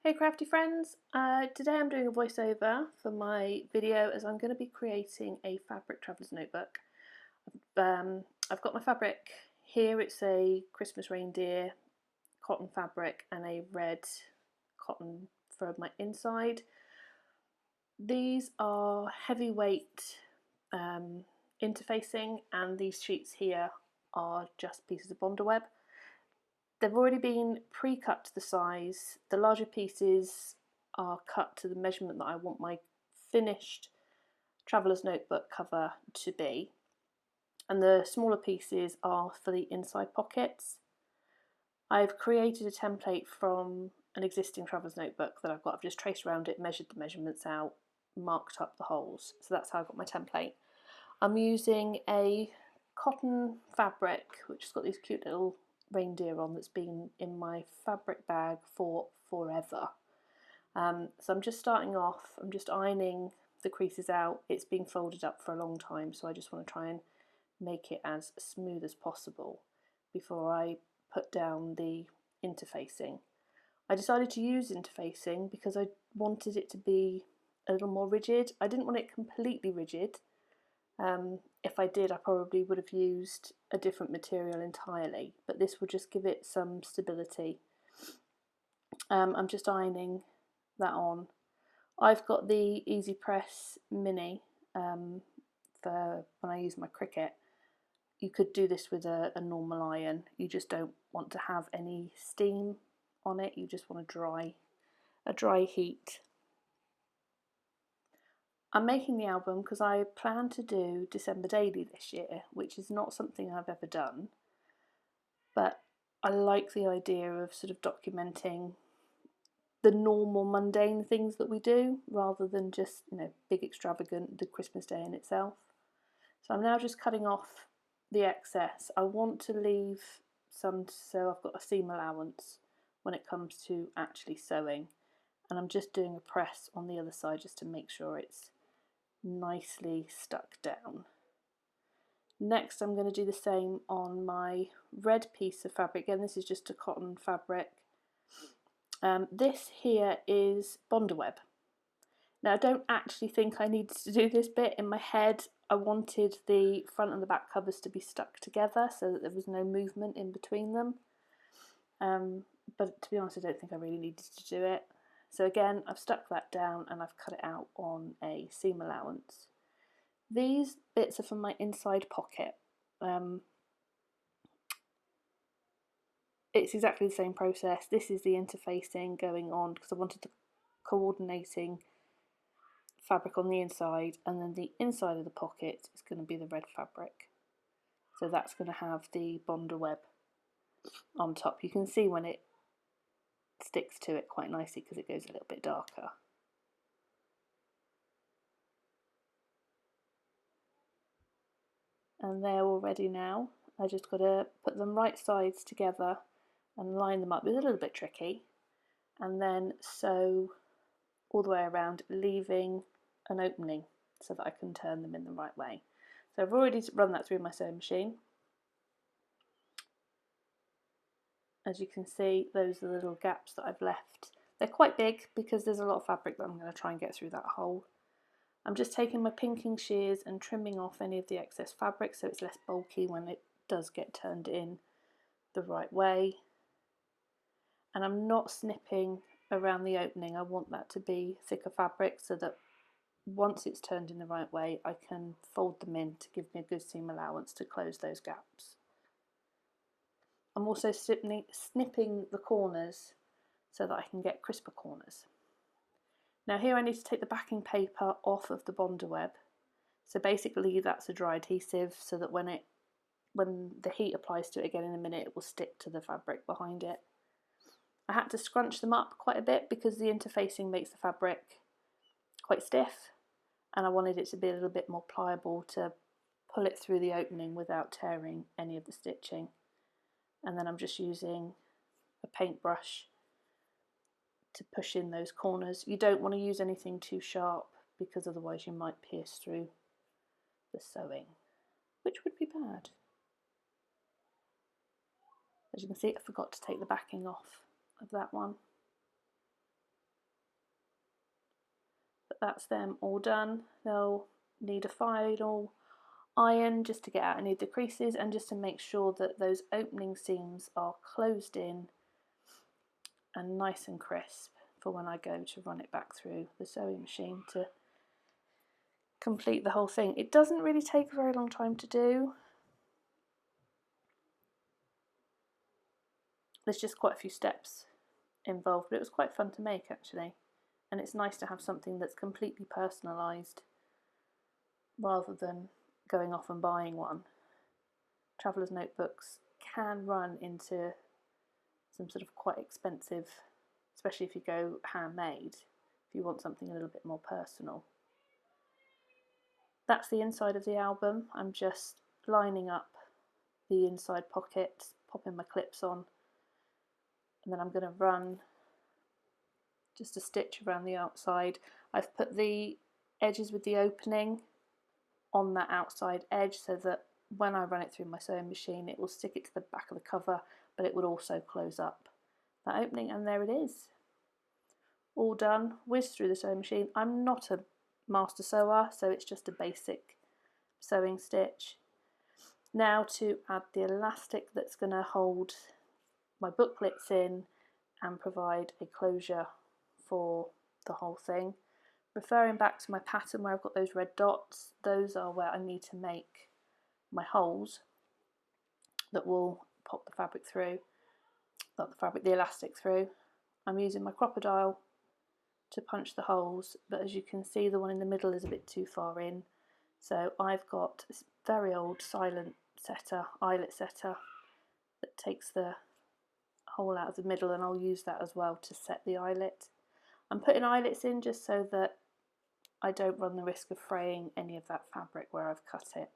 Hey crafty friends, today I'm doing a voiceover for my video as I'm going to be creating a fabric traveller's notebook. I've got my fabric here. It's a Christmas reindeer cotton fabric and a red cotton for my inside. These are heavyweight interfacing, and these sheets here are just pieces of Bondaweb. They've already been pre-cut to the size. The larger pieces are cut to the measurement that I want my finished traveller's notebook cover to be, and the smaller pieces are for the inside pockets. I've created a template from an existing traveller's notebook that I've got. I've just traced around it, measured the measurements out, marked up the holes. So that's how I got my template. I'm using a cotton fabric which has got these cute little reindeer on, that's been in my fabric bag for forever. So I'm just starting off, I'm just ironing the creases out. It's been folded up for a long time, so I just want to try and make it as smooth as possible before I put down the interfacing. I decided to use interfacing because I wanted it to be a little more rigid. I didn't want it completely rigid. If I did, I probably would have used a different material entirely, but this will just give it some stability. I'm just ironing that on. I've got the Easy Press Mini for when I use my Cricut. You could do this with a normal iron. You just don't want to have any steam on it. You just want a dry heat. I'm making the album because I plan to do December daily this year, which is not something I've ever done, but I like the idea of sort of documenting the normal mundane things that we do rather than just, big extravagant, the Christmas day in itself. So I'm now just cutting off the excess. I want to leave some so I've got a seam allowance when it comes to actually sewing, and I'm just doing a press on the other side just to make sure it's nicely stuck down. Next I'm going to do the same on my red piece of fabric. Again, this is just a cotton fabric. This here is Bondaweb. Now I don't actually think I needed to do this bit. In my head I wanted the front and the back covers to be stuck together so that there was no movement in between them. But to be honest, I don't think I really needed to do it. So again, I've stuck that down and I've cut it out on a seam allowance. These bits are from my inside pocket. It's exactly the same process. This is the interfacing going on because I wanted the coordinating fabric on the inside, and then the inside of the pocket is going to be the red fabric. So that's going to have the Bondaweb on top. You can see when it sticks to it quite nicely because it goes a little bit darker. And they're all ready now. I just got to put them right sides together and line them up. It's a little bit tricky, and then sew all the way around, leaving an opening so that I can turn them in the right way. So I've already run that through my sewing machine. As you can see, those are the little gaps that I've left. They're quite big because there's a lot of fabric that I'm going to try and get through that hole. I'm just taking my pinking shears and trimming off any of the excess fabric so it's less bulky when it does get turned in the right way. And I'm not snipping around the opening. I want that to be thicker fabric so that once it's turned in the right way, I can fold them in to give me a good seam allowance to close those gaps. I'm also snipping the corners so that I can get crisper corners. Now here I need to take the backing paper off of the Bondaweb. So basically that's a dry adhesive so that when the heat applies to it again in a minute, it will stick to the fabric behind it. I had to scrunch them up quite a bit because the interfacing makes the fabric quite stiff, and I wanted it to be a little bit more pliable to pull it through the opening without tearing any of the stitching. And then I'm just using a paintbrush to push in those corners. You don't want to use anything too sharp because otherwise you might pierce through the sewing, which would be bad. As you can see, I forgot to take the backing off of that one. that's them all done. They'll need a final iron just to get out any of the creases and just to make sure that those opening seams are closed in and nice and crisp for when I go to run it back through the sewing machine to complete the whole thing. It doesn't really take a very long time to do. There's just quite a few steps involved, but it was quite fun to make actually. And it's nice to have something that's completely personalised rather than going off and buying one. Traveller's notebooks can run into some sort of quite expensive, especially if you go handmade, if you want something a little bit more personal. That's the inside of the album. I'm just lining up the inside pockets, popping my clips on, and then I'm going to run just a stitch around the outside. I've put the edges with the opening on that outside edge so that when I run it through my sewing machine it will stick it to the back of the cover, but it would also close up that opening, and there it is. All done, whizzed through the sewing machine. I'm not a master sewer, so it's just a basic sewing stitch. Now to add the elastic that's going to hold my booklets in and provide a closure for the whole thing. Referring back to my pattern where I've got those red dots, those are where I need to make my holes that will pop the fabric through, not the fabric, the elastic through. I'm using my crocodile to punch the holes, but as you can see the one in the middle is a bit too far in, so I've got this very old silent setter, eyelet setter, that takes the hole out of the middle, and I'll use that as well to set the eyelet. I'm putting eyelets in just so that I don't run the risk of fraying any of that fabric where I've cut it.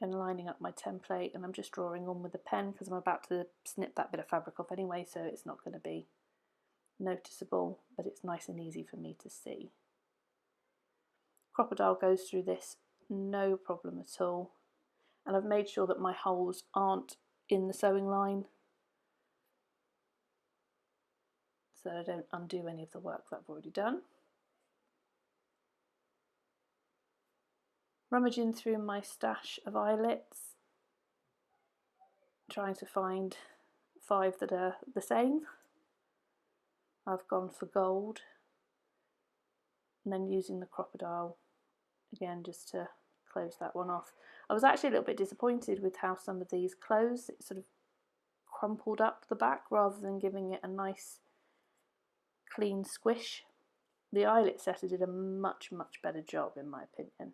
And lining up my template, and I'm just drawing on with a pen because I'm about to snip that bit of fabric off anyway, so it's not going to be noticeable, but it's nice and easy for me to see. Crocodile goes through this no problem at all, and I've made sure that my holes aren't in the sewing line so that I don't undo any of the work that I've already done. Rummaging through my stash of eyelets, trying to find 5 that are the same. I've gone for gold, and then using the crocodile again just to close that one off. I was actually a little bit disappointed with how some of these closed. It sort of crumpled up the back rather than giving it a nice clean squish. The eyelet setter did a much better job in my opinion.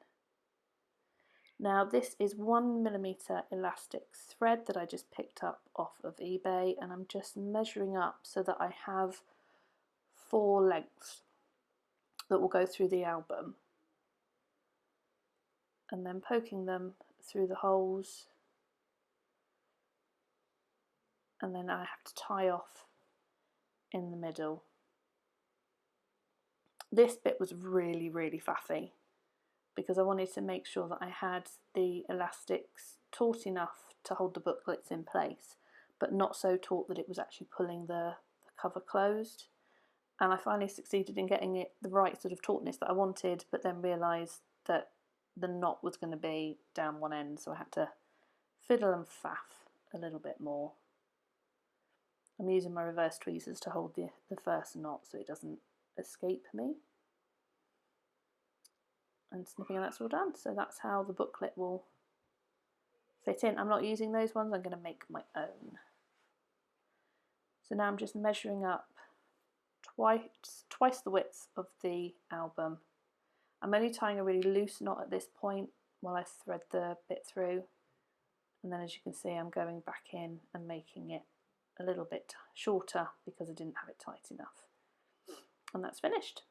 Now this is 1mm elastic thread that I just picked up off of eBay, and I'm just measuring up so that I have 4 lengths that will go through the album, and then poking them through the holes, and then I have to tie off in the middle. This bit was really faffy because I wanted to make sure that I had the elastics taut enough to hold the booklets in place, but not so taut that it was actually pulling the cover closed. And I finally succeeded in getting it the right sort of tautness that I wanted, but then realised that the knot was going to be down one end, so I had to fiddle and faff a little bit more. I'm using my reverse tweezers to hold the first knot so it doesn't escape me. And snipping, and that's all done. So that's how the booklet will fit in. I'm not using those ones, I'm going to make my own. So now I'm just measuring up twice the width of the album. I'm only tying a really loose knot at this point while I thread the bit through, and then as you can see I'm going back in and making it a little bit shorter because I didn't have it tight enough. And that's finished.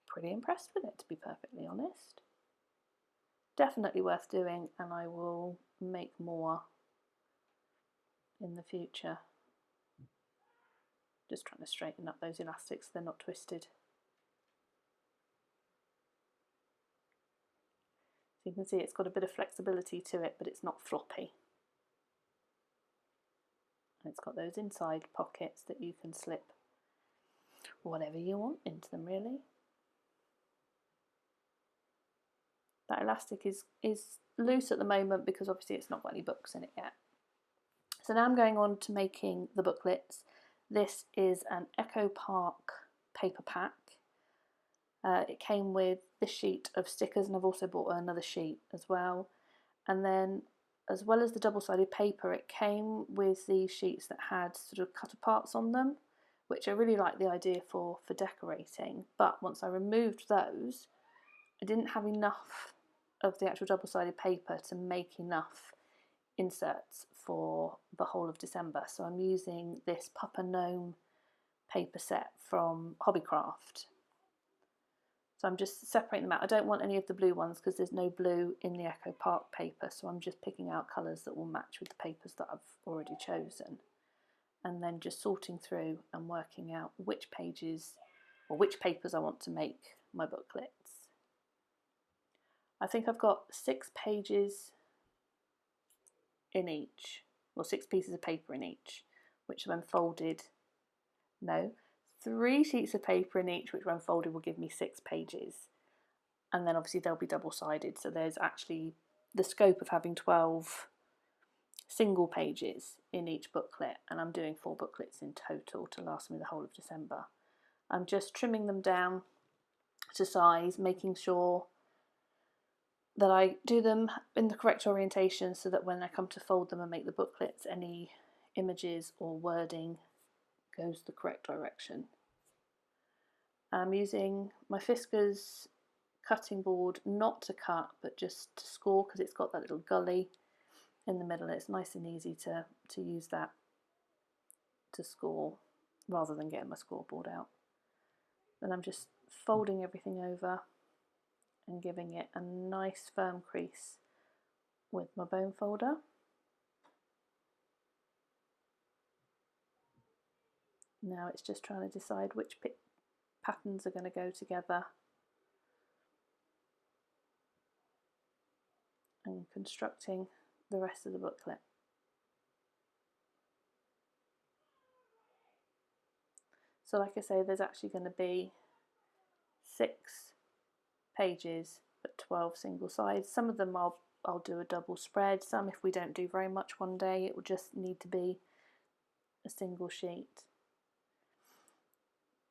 Pretty impressed with it, to be perfectly honest. Definitely worth doing, and I will make more in the future. Just trying to straighten up those elastics so they're not twisted. So you can see it's got a bit of flexibility to it, but it's not floppy. And it's got those inside pockets that you can slip whatever you want into them, really. That elastic is loose at the moment because obviously it's not got any books in it yet. So now I'm going on to making the booklets. This is an Echo Park paper pack. It came with this sheet of stickers, and I've also bought another sheet as well. And then, as well as the double-sided paper, it came with these sheets that had sort of cut aparts on them, which I really like the idea for decorating. But once I removed those, I didn't have enough of the actual double-sided paper to make enough inserts for the whole of December. So I'm using this Papa Gnome paper set from Hobbycraft. So I'm just separating them out. I don't want any of the blue ones because there's no blue in the Echo Park paper, so I'm just picking out colours that will match with the papers that I've already chosen. And then just sorting through and working out which pages or which papers I want to make my booklets. I think I've got 6 pages in each, or 6 pieces of paper in each, which when folded, no, 3 sheets of paper in each, which when folded will give me 6 pages. And then obviously they'll be double-sided, so there's actually the scope of having 12 single pages in each booklet, and I'm doing 4 booklets in total to last me the whole of December. I'm just trimming them down to size, making sure that I do them in the correct orientation so that when I come to fold them and make the booklets, any images or wording goes the correct direction. I'm using my Fiskars cutting board not to cut but just to score because it's got that little gully in the middle. It's nice and easy to use that to score rather than getting my scoreboard out. Then I'm just folding everything over and giving it a nice firm crease with my bone folder. Now it's just trying to decide which patterns are going to go together and constructing the rest of the booklet. So like I say, there's actually going to be 6 pages but 12 single sides. Some of them I'll do a double spread. Some, if we don't do very much one day, it will just need to be a single sheet.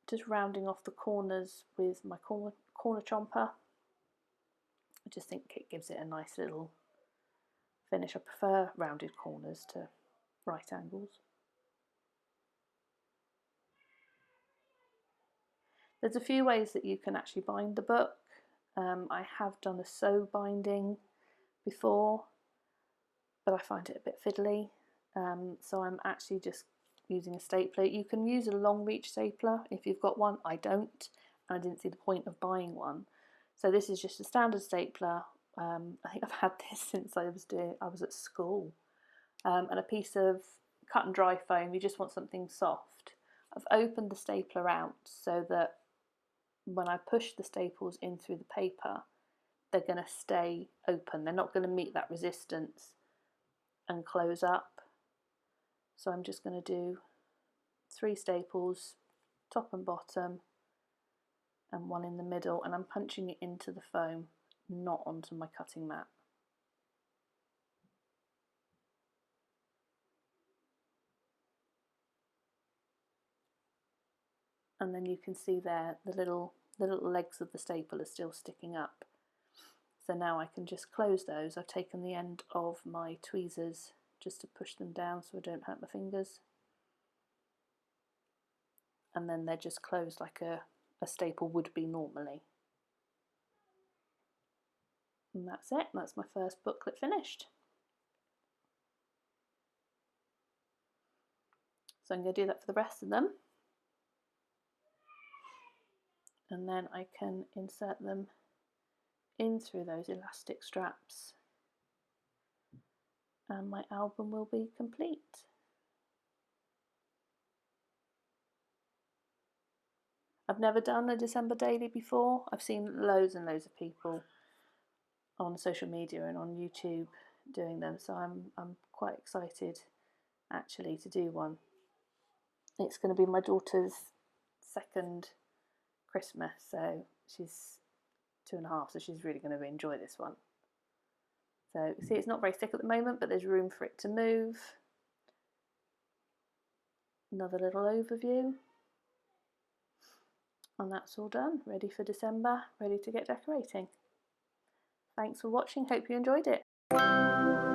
Just rounding off the corners with my corner chomper. I just think it gives it a nice little finish. I prefer rounded corners to right angles. There's a few ways that you can actually bind the book. I have done a sew binding before, but I find it a bit fiddly. So I'm actually just using a stapler. You can use a long reach stapler if you've got one. I don't, and I didn't see the point of buying one. So this is just a standard stapler. I think I've had this since I was at school. And a piece of cut and dry foam. You just want something soft. I've opened the stapler out so that when I push the staples in through the paper, they're going to stay open. They're not going to meet that resistance and close up. So I'm just going to do 3 staples, top and bottom, and 1 in the middle, and I'm punching it into the foam, not onto my cutting mat. And then you can see there the little legs of the staple are still sticking up. So now I can just close those. I've taken the end of my tweezers just to push them down so I don't hurt my fingers. And then they're just closed like a staple would be normally. And that's it. That's my first booklet finished. So I'm going to do that for the rest of them. And then I can insert them in through those elastic straps. And my album will be complete. I've never done a December daily before. I've seen loads and loads of people on social media and on YouTube doing them, so I'm quite excited actually to do one. It's going to be my daughter's second Christmas, so she's 2.5, so she's really going to enjoy this one. So see, it's not very thick at the moment, but there's room for it to move. Another little overview. And that's all done, ready for December, ready to get decorating. Thanks for watching, hope you enjoyed it.